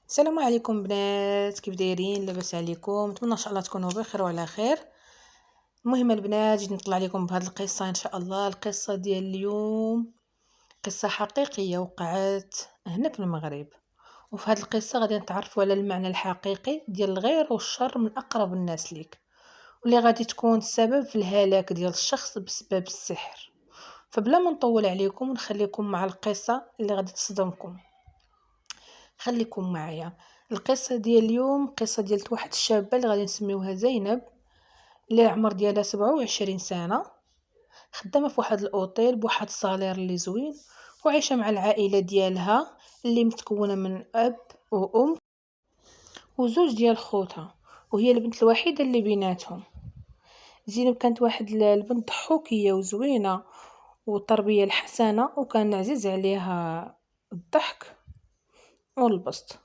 السلام عليكم بنات، كيف دايرين؟ لاباس عليكم؟ نتمنى ان شاء الله تكونوا بخير وعلى خير. المهم البنات، جيت نطلع لكم بهذه القصه ان شاء الله. القصه ديال اليوم قصه حقيقيه وقعت هنا في المغرب، وفي هذه القصه غادي نتعرفوا على المعنى الحقيقي ديال الغير والشر من اقرب الناس ليك، واللي غادي تكون السبب في الهلاك ديال الشخص بسبب السحر. فبلا ما نطول عليكم ونخليكم مع القصه اللي غادي تصدمكم. خليكم معايا. القصه ديال اليوم قصه ديال واحد الشابه اللي غادي نسميوها زينب، اللي العمر ديالها 27 سنه، خدامه في واحد الاوتيل بواحد الصالير اللي زوين، وعايشه مع العائله ديالها اللي متكونه من اب وام وزوج ديال خوتها، وهي البنت الوحيده اللي بيناتهم. زينب كانت واحد البنت ضحوكيه وزوينه والتربيه الحسنه، وكان عزيز عليها الضحك والبسط.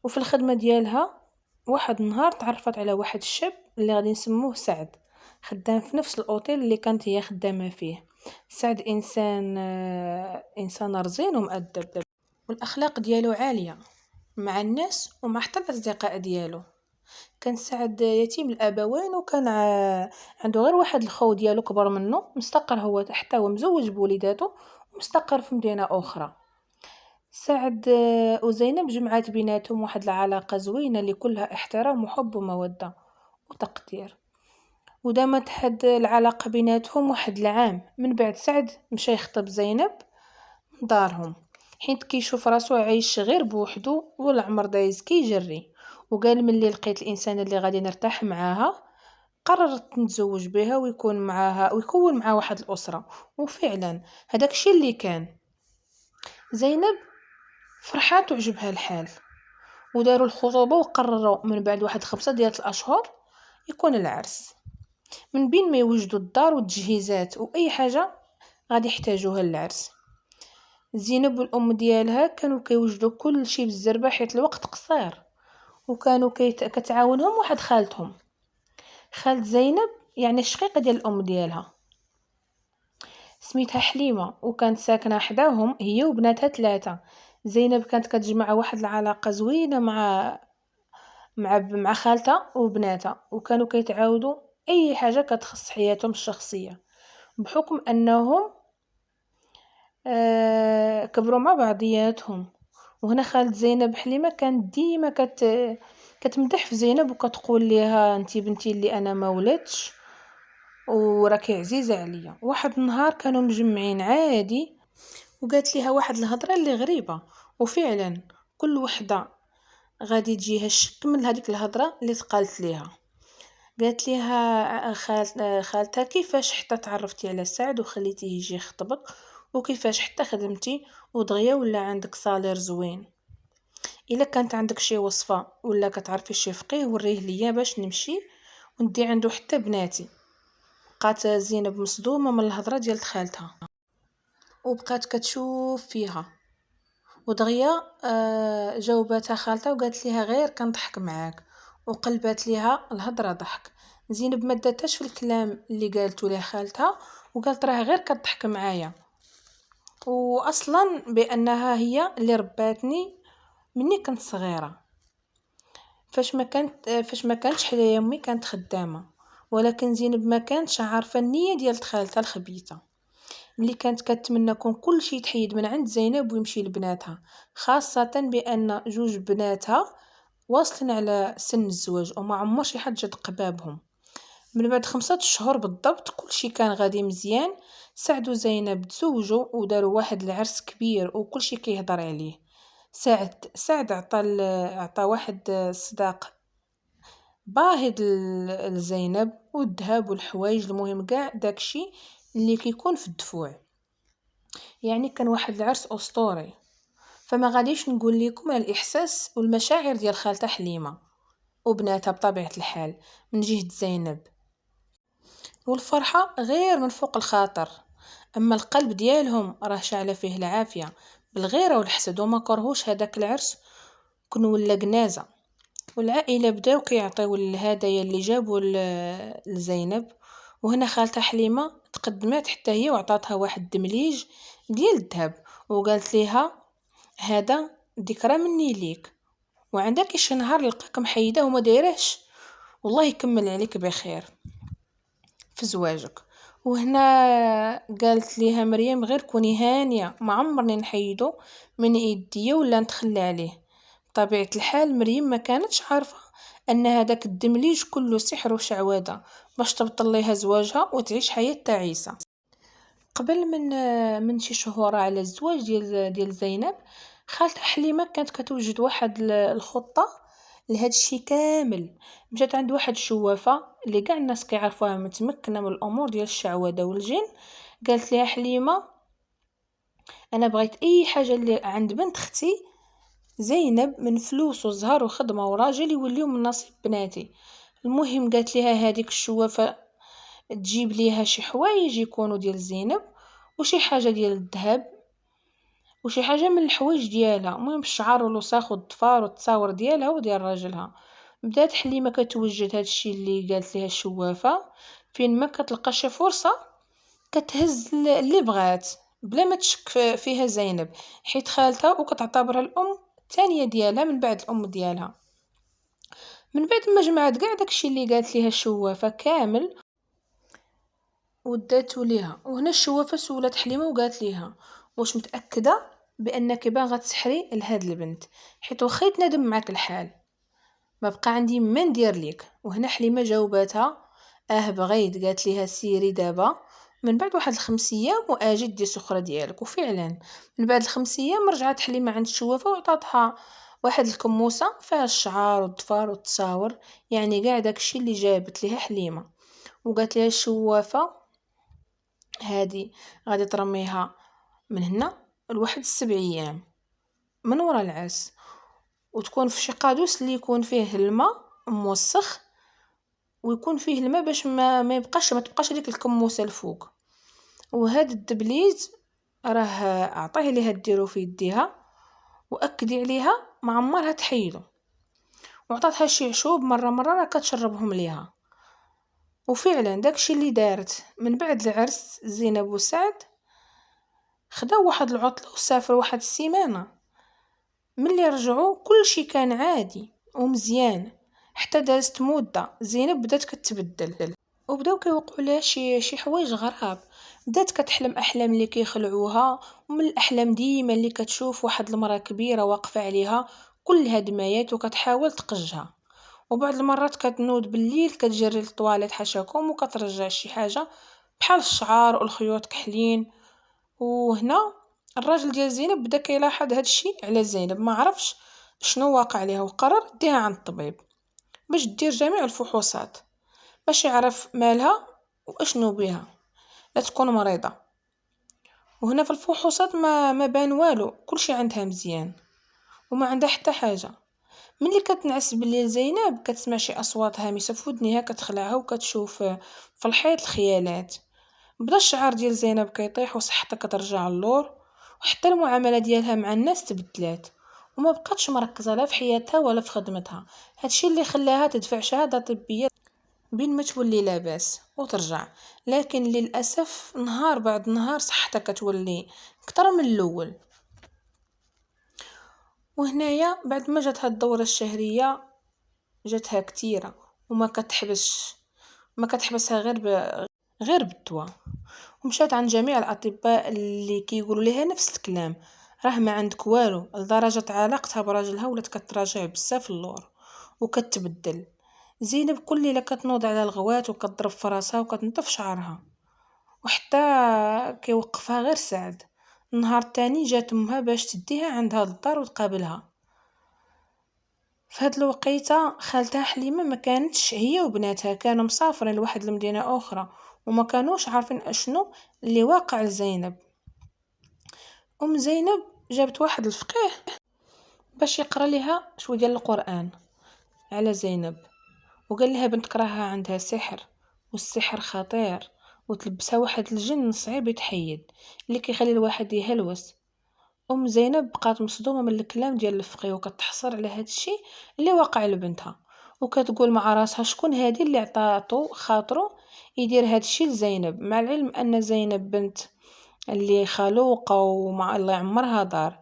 وفي الخدمه ديالها واحد النهار تعرفت على واحد الشاب اللي غادي نسموه سعد، خدام في نفس الاوتيل اللي كانت هي خدامه فيه. سعد انسان رزين ومؤدب، والاخلاق ديالو عاليه مع الناس ومع حتى الاصدقاء ديالو. كان سعد يتيم الابوين، وكان عنده غير واحد الخو ديالو كبر منه، مستقر هو حتى هو مزوج بوليداته ومستقر في مدينه اخرى. سعد وزينب جمعات بيناتهم واحد العلاقة زوينة اللي كلها احترام وحب ومودة وتقدير. ودامت هاد العلاقة بيناتهم واحد العام من بعد سعد مشى يخطب زينب من دارهم، حيت كيشوف راسو عايش غير بوحدو والعمر دايز كيجري. وقال ملي لقيت الانسان اللي غادي نرتاح معاها قررت نتزوج بها ويكون معاها ويكون معها واحد الأسرة. وفعلا هداك الشيء اللي كان. زينب فرحات وعجبها الحال، وداروا الخطوبة وقرروا من بعد واحد 5 ديال الأشهر يكون العرس. من بين ما يوجدوا الدار والتجهيزات وأي حاجة غادي يحتاجوها للعرس، زينب والأم ديالها كانوا كيوجدوا كل شيء بالزربة حيت الوقت قصير، وكانوا كتعاونهم واحد خالتهم، خالت زينب يعني الشقيقة ديال الأم ديالها، سميتها حليمة، وكانت ساكنة حداهم هي وبناتها 3. زينب كانت كتجمع واحد العلاقة زوينة مع خالتها وبناتها، وكانوا كيتعاودوا اي حاجه كتخص حياتهم الشخصيه بحكم انهم كبروا مع بعضياتهم. وهنا خالد زينب حليمه كانت ديما كتمدح في زينب وكتقول لها انتي بنتي اللي انا ما ولدتش وراكي عزيزه عليا. واحد النهار كانوا مجمعين عادي، وقالت لها واحد الهضره اللي غريبه، وفعلا كل وحده غادي تجيها الشك من هذيك الهضره اللي تقالت ليها. قالت لها خالتها كيفاش حتى تعرفتي على سعد وخليتيه يجي يخطبك، وكيفاش حتى خدمتي ودغيا ولا عندك صالير زوين؟ الا كانت عندك شي وصفه ولا كتعرفي شي فقيه وريه ليا باش نمشي وندي عنده حتى بناتي. بقات زينب مصدومه من الهضره ديال خالتها وبقات كتشوف فيها، ودغيا جاوباتها خالتها وقالت لها غير كنضحك معاك، وقلبات ليها الهضره ضحك. زينب ما داتهاش في الكلام اللي قالته لها خالتها، وقالت راه غير كتضحك معايا، واصلا بانها هي اللي رباتني مني كنت صغيره. فاش ما كانتش حدايا امي كانت خدامه، ولكن زينب ما كانتش عارفه النيه ديال خالتها الخبيثه اللي كانت كتمنى كون كل شيء تحيد من عند زينب ويمشي لبناتها، خاصة بأن جوج بناتها واصلين على سن الزواج وما عمر شي حد جد قبابهم. من بعد 5 شهور بالضبط كل شيء كان غادي مزيان. سعد وزينب تزوجوا وداروا واحد العرس كبير وكل شيء كيهضر عليه. سعد عطى واحد الصداق باهظ لزينب والذهب والحوايج، المهم كاع داكشي اللي كيكون في الدفوع، يعني كان واحد العرس اسطوري. فما غاديش نقول لكم على الاحساس والمشاعر ديال خالتها حليمه وبناتها بطبيعه الحال من جهه زينب، والفرحه غير من فوق الخاطر، اما القلب ديالهم راه شاعله فيه العافيه بالغيره والحسد، وما كرهوش هذاك العرس كون ولا جنازه. والعائله بداو كيعطيو الهدايا اللي جابوا لزينب. وهنا خالتها حليمه تقدمات حتى هي وعطاتها واحد الدمليج ديال الذهب، وقالت ليها هذا ذكرى مني ليك، وعندك شي نهار لقاك محيده وما دايرهش، والله يكمل عليك بخير في زواجك. وهنا قالت ليها مريم غير كوني هانية، ما عمرني نحيدو من يديا ولا نتخلى عليه. بطبيعة الحال مريم ما كانتش عارفة ان هذاك الدمليج كله سحر وشعوذة باش تبطل ليها زواجها وتعيش حياة تعيسة. قبل من شي شهور على الزواج ديال زينب، خالتها حليمة كانت كتوجد واحد الخطة لهاد الشي كامل. مشات عند واحد الشوافة اللي كاع الناس كيعرفوها متمكنة من الامور ديال الشعوذة والجن. قالت لها حليمة انا بغيت اي حاجة اللي عند بنت اختي زينب من فلوس وزهر وخدمة وراجل يوليو من نصيب بناتي. المهم قالت لها هذيك الشوافة تجيب ليها شي حوايج يكونوا ديال زينب وشي حاجة ديال الذهب وشي حاجة من الحوايج ديالها، المهم الشعر والوساخ والضفار والتصاور ديالها وديال راجلها. بدات حليمة كتوجد هادشي اللي قالت ليها الشوافة، فين ما كتلقى شي فرصة كتهز اللي بغات بلا ما تشك فيها زينب، حيت خالتها وكتعتبرها الام الثانية ديالها من بعد الام ديالها. من بعد ما جمعت كاع داكشي اللي قالت ليها الشوافة كامل وداتو ليها. وهنا الشوافة سولات حليمة وقالت ليها واش متأكدة بانك باغا تسحري لهاد البنت، حيت واخا يتنادم معاك الحال ما بقى عندي ما ندير ليك. وهنا حليمة جاوباتها بغيت. قالت ليها سيري دابا من بعد واحد 5 ايام واجي دي سخرة ديالك. وفعلا من بعد 5 ايام رجعت حليمة عند الشوافة وعطاتها واحد الكموسة فيها الشعر والضفار والتصاور، يعني كاع داكشي اللي جابت ليها حليمة. وقالت ليها الشوافة هادي غادي ترميها من هنا لواحد 7 ايام من ورا العرس، وتكون في شي قادوس اللي يكون فيه الماء موسخ ويكون فيه الماء باش ما تبقاش هذيك الكموسه الفوق. وهذا الدبليز راه اعطيه ليها ديرو في يديها واكدي عليها ما عمرها تحيدو، وعطاتها شي عشوب مره راه كتشربهم ليها. وفعلا داكشي اللي دارت. من بعد العرس زينب وسعد خداو واحد العطله وسافروا واحد السيمانه. ملي رجعوا كل شي كان عادي ومزيان، حتى دازت مده زينب بدات كتبدل وبداو كيوقعوا لها شي حوايج غراب. بدات كتحلم احلام اللي كيخلعوها، ومن الاحلام ديما اللي كتشوف واحد المراه كبيره واقفه عليها كلها دمايات وكتحاول تقجها. وبعض المرات كتنوض بالليل كتجري للطواليت حاشاكم وكترجع شي حاجه بحال الشعر والخيوط كحلين. وهنا الراجل ديال زينب بدا كيلاحظ هادشي على زينب، ما عرفش شنو واقع عليها وقرر ديها عند الطبيب باش دير جميع الفحوصات باش يعرف مالها واشنو بها لا تكون مريضة. وهنا في الفحوصات ما بان والو، كلشي عندها مزيان وما عندها حتى حاجة. ملي كتنعس بالليل زينب كتسمع شي اصوات هامسه في ودنيها كتخلعها وكتشوف في الحيط الخيالات. بدا الشعر ديال زينب كيطيح وصحتها كترجع للور، وحتى المعامله ديالها مع الناس تبدلات وما بقاتش مركزه لا في حياتها ولا في خدمتها. هادشي اللي خلاها تدفع شهاده طبيه بين ما تولي لاباس وترجع. لكن للاسف نهار بعد نهار صحتها كتولي اكثر من الاول. وهنايا بعد ما جاتها الدورة الشهرية جاتها كتيرة وما كتحبسها غير بالدواء. ومشات عند جميع الأطباء اللي كيقولوا لها نفس الكلام، راه ما عندك والو، لدرجة علاقتها براجلها ولات كتراجع بزاف اللور وكتبدل. زينب كل ليلة كتنوض على الغوات وكتضرب في راسها وكتنطف شعرها، وحتى كيوقفها غير سعد. النهار الثاني جات امها باش تديها عندها للدار وتقابلها. في هاد الوقيته خالتها حليمه ما كانتش هي وبناتها، كانوا مسافرين لواحد المدينه اخرى وما كانوش عارفين اشنو اللي واقع لزينب. ام زينب جابت واحد الفقيه باش يقرا لها شويه ديال القران على زينب، وقال لها بنتك راها عندها سحر والسحر خطير وتلبسها واحد الجن صعيب يتحيد اللي كيخلي الواحد يهلوس. ام زينب بقات مصدومه من الكلام ديال الفقيه وكتحصر على هذا الشيء اللي واقع لبنتها، وكتقول مع راسها شكون هذه اللي عطاتو خاطرو يدير هذا الشيء لزينب، مع العلم ان زينب بنت اللي خلوقه ومع الله عمرها دار.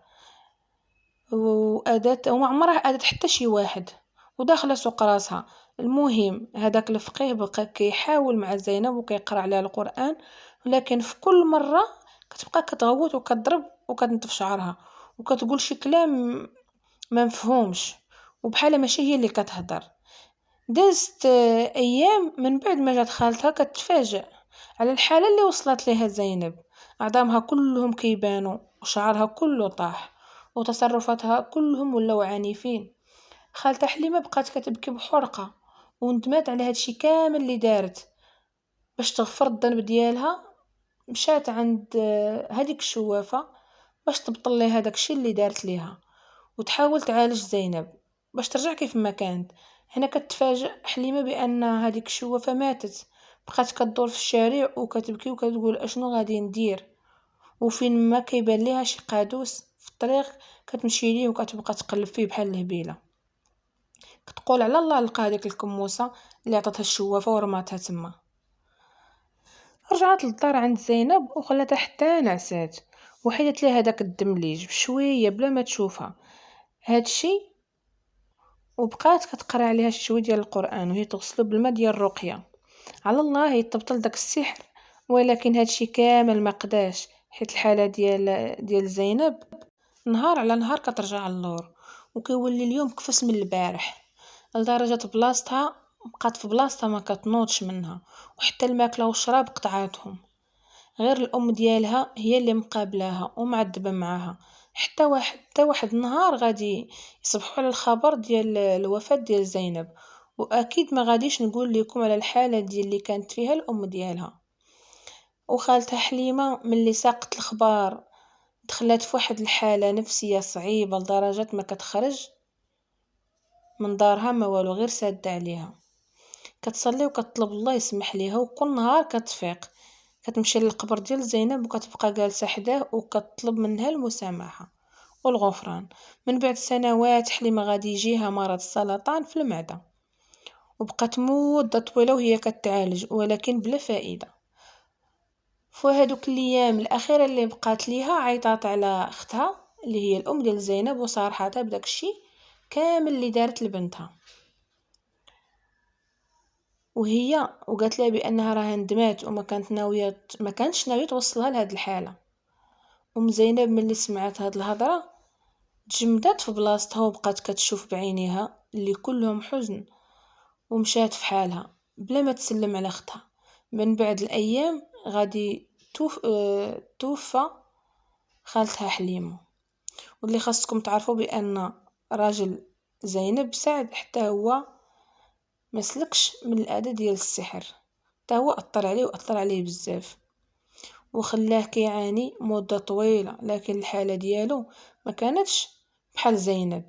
وأذت وما عمرها أذت حتى شي واحد، وداخلة سوق راسها. المهم هداك الفقيه بقى كيحاول مع زينب وكيقرا عليها القرآن، ولكن في كل مرة كتبقى كتغوت وكتضرب وكتنتف شعرها وكتقول شي كلام ما مفهومش، وبحال ماشي هي اللي كتهضر. دازت ايام من بعد ما جات خالتها كتفاجأ على الحالة اللي وصلت ليها زينب. عظامها كلهم كيبانوا وشعرها كله طاح وتصرفاتها كلهم ولاو عنيفين. خالتها حليمة بقات كتبكي بحرقة وندمات على هادشي كامل اللي دارت. باش تغفر الذنب ديالها مشات عند هذيك الشوافة باش تبطل ليها داكشي اللي دارت ليها وتحاول تعالج زينب باش ترجع كيف ما كانت. هنا كتفاجأ حليمة بأن هذيك الشوافة ماتت. بقات كدور في الشارع وكتبكي وكتقول اشنو غادي ندير، وفين ما كيبان ليها شي قادوس في الطريق كتمشي ليه وكتبقى تقلب فيه بحال الهبيله. كتقول على الله لقى هذيك الكموسه اللي عطاتها الشوافه ورماتها تما. رجعت للدار عند زينب وخلاتها حتى نعسات وحيدت ليها داك الدمليج بشويه بلا ما تشوفها هادشي، وبقات كتقرا عليها شويه ديال القران وهي تغسل بالماء ديال الرقيه. على الله يتبطل داك السحر، ولكن هادشي كامل ما قداش، حيت الحاله ديال زينب نهار على نهار كترجع للور وكيولي اليوم كفس من البارح، لدرجه بلاصتها بقات في بلاصتها ما كتنوضش منها، وحتى الماكله والشراب قطعاتهم. غير الام ديالها هي اللي مقابلاها ومعذبه معاها. حتى واحد النهار غادي يصبحوا على الخبر ديال الوفاة ديال زينب، واكيد ما غاديش نقول لكم على الحاله ديال اللي كانت فيها الام ديالها. وخالتها حليمه ملي ساقت الخبار دخلت في واحد الحاله نفسيه صعيبه لدرجه ما كتخرج من دارها ما والو غير ساده عليها. كتصلي وكتطلب الله يسمح ليها، وكل نهار كتفيق كتمشي للقبر ديال زينب وكتبقى جالسه حداه وكتطلب منها المسامحه والغفران. من بعد سنوات حليمه غادي يجيها مرض السرطان في المعده، وبقات مده طويله وهي كتعالج ولكن بلا فائده. فهادوك الايام الاخيره اللي بقات ليها عيطات على اختها اللي هي الام ديال زينب وصارحتها بداك الشيء كامل اللي دارت لبنتها، وقالت لها بانها راه ندمات وما كانتش ناويه توصلها لهاد الحاله. ام زينب ملي سمعت هاد الهضره تجمدات في بلاصتها وبقات كتشوف بعينيها اللي كلهم حزن، ومشات في حالها بلا ما تسلم على اختها. من بعد الايام غادي توفى خالتها حليمه. واللي خاصكم تعرفوا بان راجل زينب سعد حتى هو ما سلكش من الأذى ديال السحر، حتى هو أثر عليه بزاف وخلاه كيعاني مدة طويلة، لكن الحالة ديالو ما كانتش بحال زينب.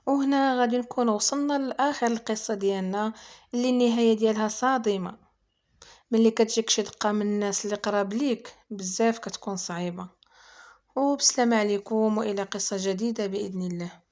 وهنا غادي نكون وصلنا لاخر القصة ديالنا اللي النهاية ديالها صادمة. ملي كتجيك شي دقة من الناس اللي قراب ليك بزاف كتكون صعيبة. وبسلام عليكم والى قصة جديدة بإذن الله.